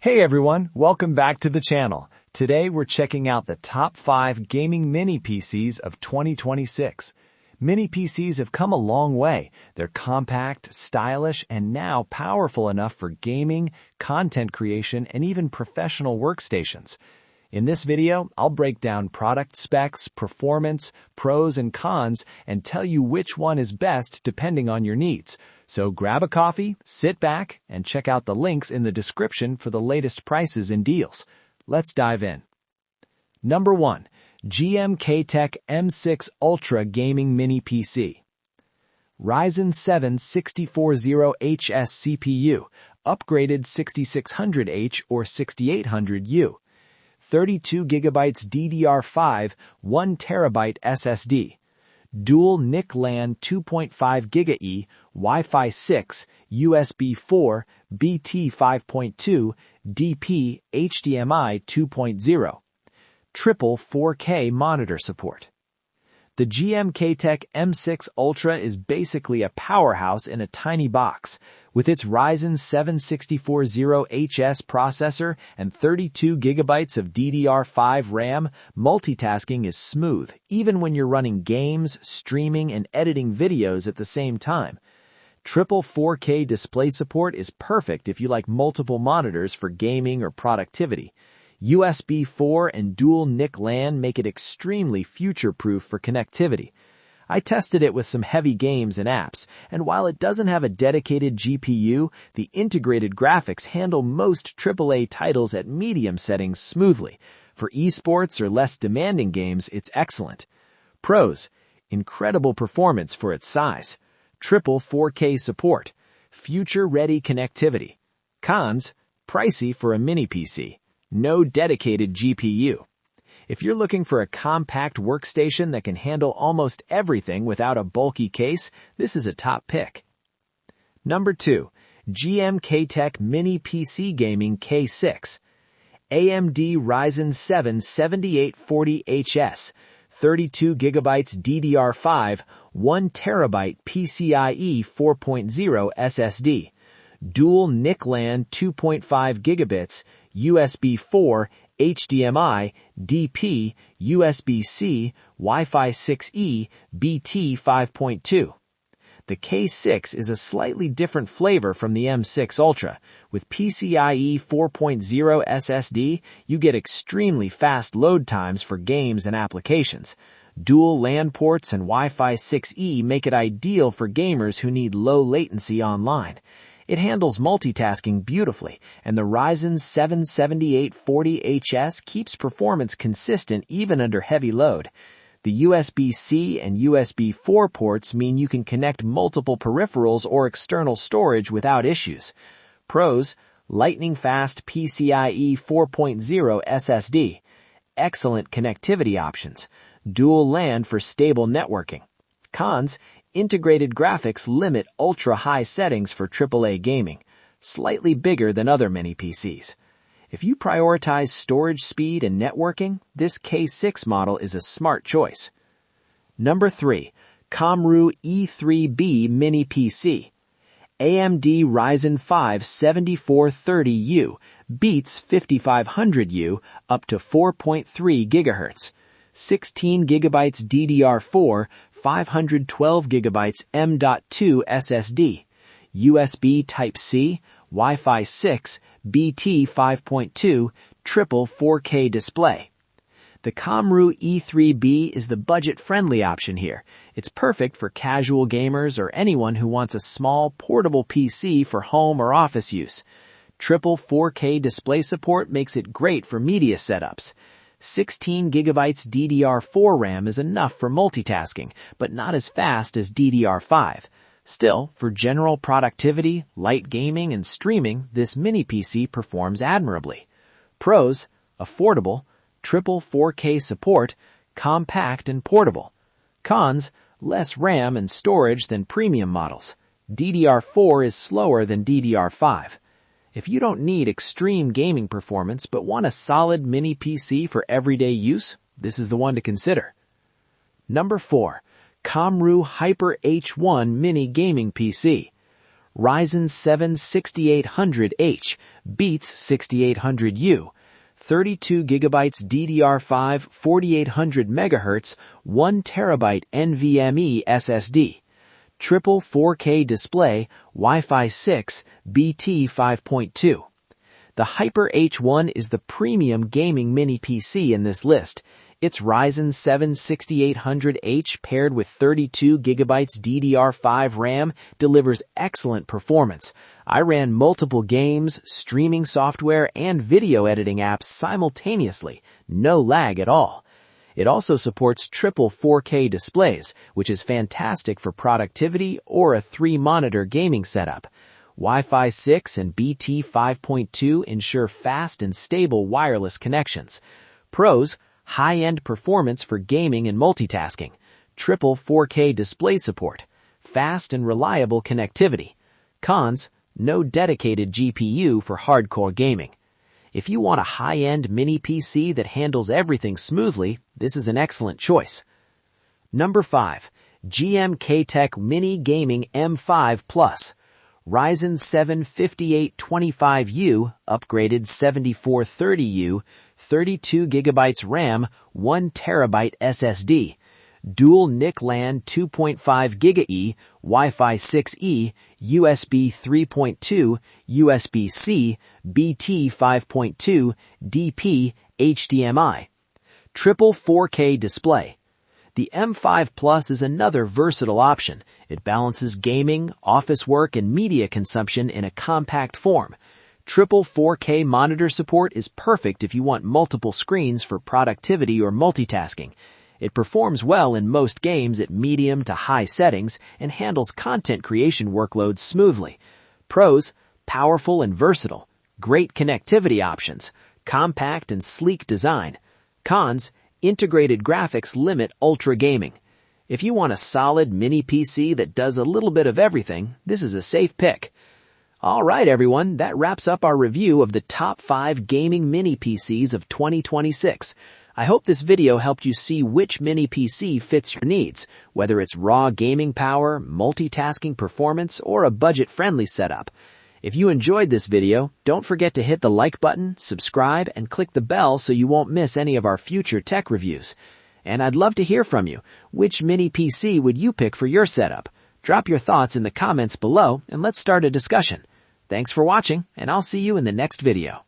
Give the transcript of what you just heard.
Hey everyone, welcome back to the channel. Today we're checking out the top 5 gaming mini PCs of 2026. Mini PCs have come a long way. They're compact, stylish, and now powerful enough for gaming, content creation, and even professional workstations. In this video, I'll break down product specs, performance, pros and cons, and tell you which one is best depending on your needs. So grab a coffee, sit back, and check out the links in the description for the latest prices and deals. Let's dive in. Number 1. GMKtec M6 Ultra Gaming Mini PC. Ryzen 7 6400HS CPU, upgraded 6600H or 6800U. 32GB DDR5, 1TB SSD. Dual NIC LAN 2.5 GHz, Wi-Fi 6, USB 4, BT 5.2, DP, HDMI 2.0. Triple 4K monitor support. The GMKtec M6 Ultra is basically a powerhouse in a tiny box. With its Ryzen 7 6400HS processor and 32GB of DDR5 RAM, multitasking is smooth, even when you're running games, streaming, and editing videos at the same time. Triple 4K display support is perfect if you like multiple monitors for gaming or productivity. USB 4 and dual NIC LAN make it extremely future-proof for connectivity. I tested it with some heavy games and apps, and while it doesn't have a dedicated GPU, the integrated graphics handle most AAA titles at medium settings smoothly. For esports or less demanding games, it's excellent. Pros: incredible performance for its size. Triple 4K support. Future-ready connectivity. Cons: pricey for a mini PC. No dedicated GPU. If you're looking for a compact workstation that can handle almost everything without a bulky case, this is a top pick. Number 2. GMKtec Mini PC Gaming K6. AMD Ryzen 7 7840HS, 32GB DDR5, 1TB PCIe 4.0 SSD. Dual NIC LAN 2.5 gigabits, USB 4, HDMI, DP, USB-C, Wi-Fi 6E, BT 5.2. The K6 is a slightly different flavor from the M6 Ultra. With PCIe 4.0 SSD, you get extremely fast load times for games and applications. Dual LAN ports and Wi-Fi 6E make it ideal for gamers who need low latency online. It handles multitasking beautifully, and the Ryzen 7 7840HS keeps performance consistent even under heavy load. The USB-C and USB 4 ports mean you can connect multiple peripherals or external storage without issues. Pros: lightning-fast PCIe 4.0 SSD. Excellent connectivity options. Dual LAN for stable networking. Cons: integrated graphics limit ultra-high settings for AAA gaming, slightly bigger than other mini PCs. If you prioritize storage speed and networking, this K6 model is a smart choice. Number 3. KAMRUI E3B Mini PC. AMD Ryzen 5 7430U beats 5500U up to 4.3 GHz. 16GB DDR4, 512GB M.2 SSD, USB Type-C, Wi-Fi 6, BT 5.2, triple 4K display. The KAMRUI E3B is the budget-friendly option here. It's perfect for casual gamers or anyone who wants a small, portable PC for home or office use. Triple 4K display support makes it great for media setups. 16GB DDR4 RAM is enough for multitasking, but not as fast as DDR5. Still, for general productivity, light gaming, and streaming, this mini PC performs admirably. Pros: affordable, triple 4K support, compact and portable. Cons: less RAM and storage than premium models. DDR4 is slower than DDR5. If you don't need extreme gaming performance but want a solid mini PC for everyday use, this is the one to consider. Number 4. KAMRUI Hyper H1 Mini Gaming PC. Ryzen 7 6800H beats 6800U. 32 GB DDR5 4800 MHz 1 TB NVMe SSD. Triple 4K display, Wi-Fi 6, BT 5.2. The Hyper H1 is the premium gaming mini PC in this list. Its Ryzen 7 6800H paired with 32 GB DDR5 RAM delivers excellent performance. I ran multiple games, streaming software, and video editing apps simultaneously. No lag at all. It also supports triple 4K displays, which is fantastic for productivity or a 3-monitor gaming setup. Wi-Fi 6 and BT 5.2 ensure fast and stable wireless connections. Pros: high-end performance for gaming and multitasking. Triple 4K display support. Fast and reliable connectivity. Cons: no dedicated GPU for hardcore gaming. If you want a high-end mini PC that handles everything smoothly, this is an excellent choice. Number 5. GMKtec Mini Gaming M5 Plus. Ryzen 7 5825U, upgraded 7430U, 32 GB RAM, 1 TB SSD. Dual NIC LAN 2.5 GE, Wi-Fi 6E, USB 3.2, USB-C, BT 5.2, DP, HDMI. Triple 4K display. The M5 Plus is another versatile option. It balances gaming, office work, and media consumption in a compact form. Triple 4K monitor support is perfect if you want multiple screens for productivity or multitasking. It performs well in most games at medium to high settings and handles content creation workloads smoothly. Pros: powerful and versatile. Great connectivity options. Compact and sleek design. Cons: integrated graphics limit ultra gaming. If you want a solid mini PC that does a little bit of everything, this is a safe pick. Alright everyone, that wraps up our review of the top 5 gaming mini PCs of 2026. I hope this video helped you see which mini PC fits your needs, whether it's raw gaming power, multitasking performance, or a budget-friendly setup. If you enjoyed this video, don't forget to hit the like button, subscribe, and click the bell so you won't miss any of our future tech reviews. And I'd love to hear from you. Which mini PC would you pick for your setup? Drop your thoughts in the comments below and let's start a discussion. Thanks for watching, and I'll see you in the next video.